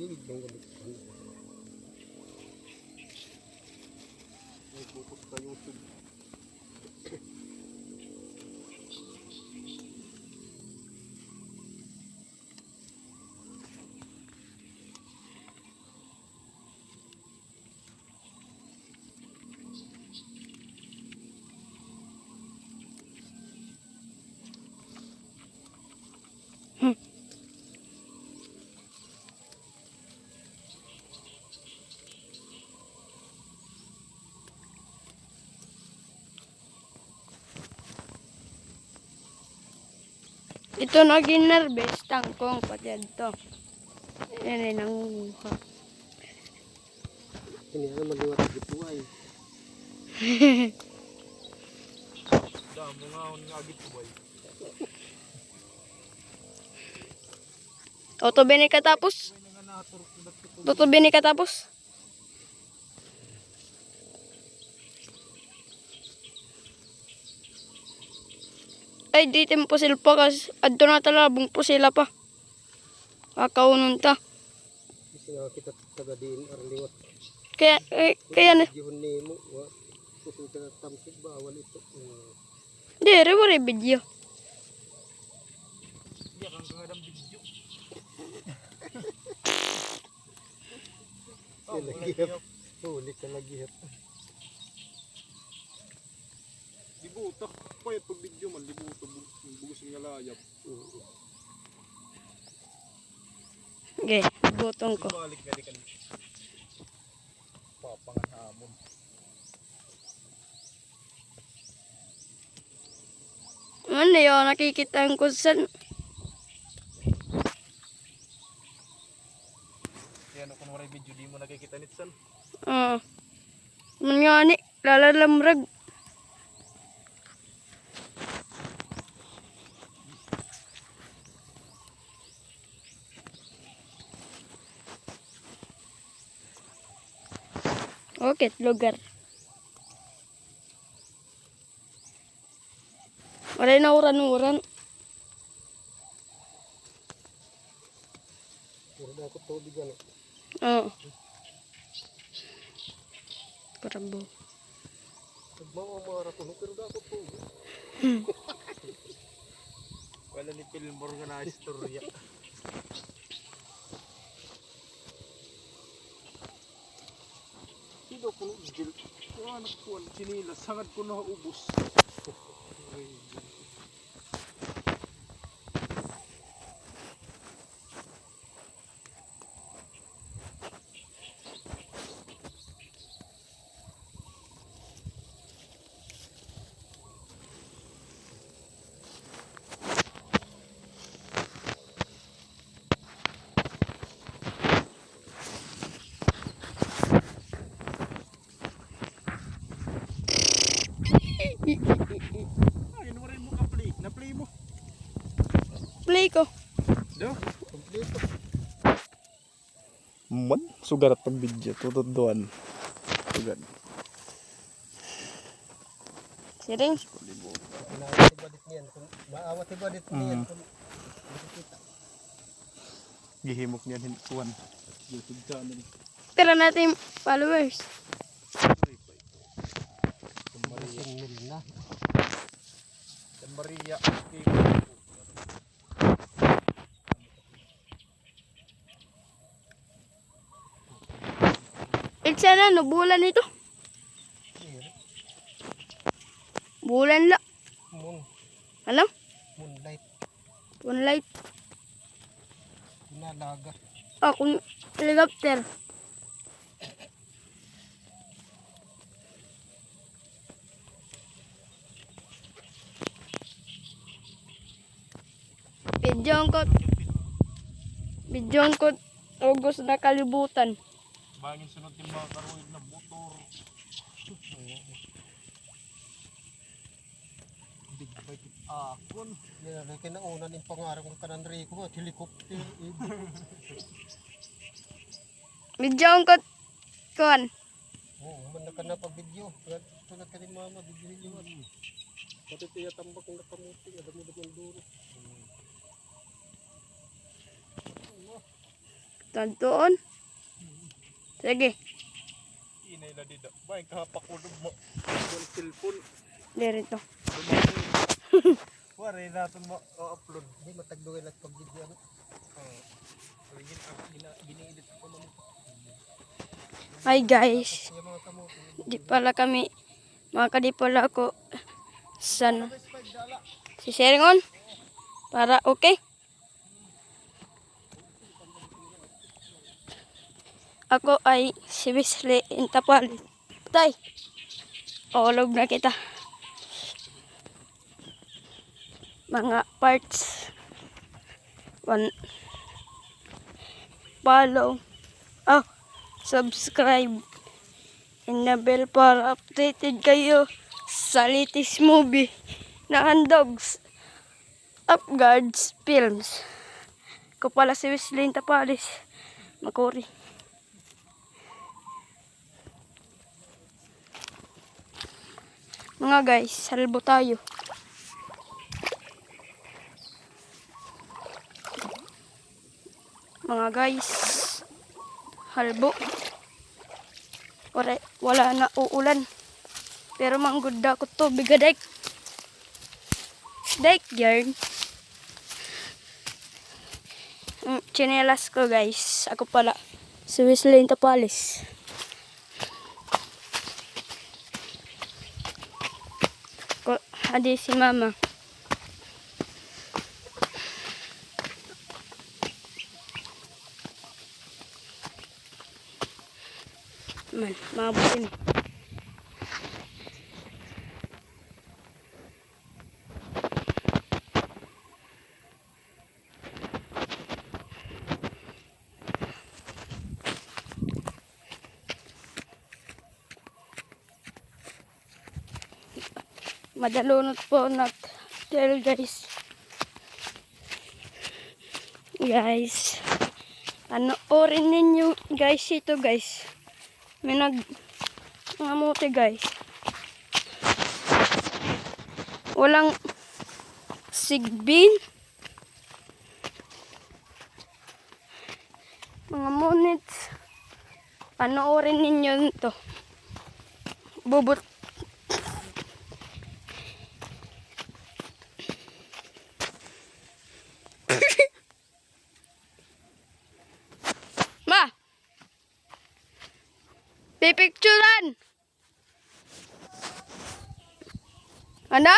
gilid ng gamit. May bukos sa YouTube. Ito na ginarbes tangkong pati ito. Yan ay nangunguha. Ini ano maliwat gitu ay. Damo nga on nga gitu boy. Toto bini katapos. Toto bini katapos. Ay, di tim pusil pa kasi adto na talabong pusila pa. Kakaunon ta. Kasi nga kita taga din arliwat. Kaya na. Yun nimo wa puso ka tamsig bawal ito. Di, rewari video. Di kang kadang video. Huli ka lagi hat. Libutak pa yung pag-video man, libutak, bugos nga layap. Okay, butong ko. Balik nga di kan papangan hamon. Ano yun, nakikita ko saan. Yan o kunwari video, di mo nakikita nitsan. Nga ni, lalalamrag. Okay, lugar. Wala na uran-uran. Puro na ako tubig ano. Oo. Parabo. Nagmamamara ko, pero na ako tubig. Wala ni Pilmor nga na istorya. Sino ko nung gil? Kung anak ko, sinilas, hangad ko na ubos. Ayun mo rin mo ka-play. Na-play mo. Play ko. Do? Kompleto. Man, sugarat pag video. Tutuduan. Sugad. Siring. Inaawat si badit niyan. Maawat si badit niyan. Gihimok niyan hintuan. YouTube channel. Tira natin yung followers. Maria. Maria. Sana no bulan ito. Bulan la. Moon. Ano? Moonlight. Moonlight. Nalaga. Kung helicopter. Bidyon ko August na kalibutan. Bangin sunod yung mga karuid na motor. Big bike akon. Nilagay ka na una ng pangarap ng kanan Rico at helicopter. Bidyon ko kuan. Oo, man ka na pag video. Tulad ka ni mama, video at. Pati tiya tambak ng nakamuting, alam mo naman duro. Tantuon. Sige. Inay na dito. Bay, kapakulog mo. Ang cellphone. Dirito. Wari natin mo upload. Hindi matagdugan at pag-video ano. Gini-edit ko naman. Hi guys. Yung mga kamote. Di pala kami. Di pala ako. Sana. Si Seringon. Para okay. Ako ay si Wesley Intapalit. Tay. Olog na kita. Mga parts. Follow. Subscribe. And the bell para updated kayo sa latest movie na Handogs Upguards Films. Ko pala si Wesley Tapalis. Makuri. Mga guys, salbo tayo. Mga guys, halbo. Wala na uulan. Pero manggunda ko to, bigadek. Dek yarn. Chinelas ko guys. Ako pala, si Wesley Tapalis. Adi si mama. Man, mabutin. Madalunot po nat tell guys. Guys, panoorin ninyo guys ito guys. May nangamote guys. Walang sigbin. Mga monits. Panoorin ninyo ito. Bubot. Ma! Pipicturan! Ano?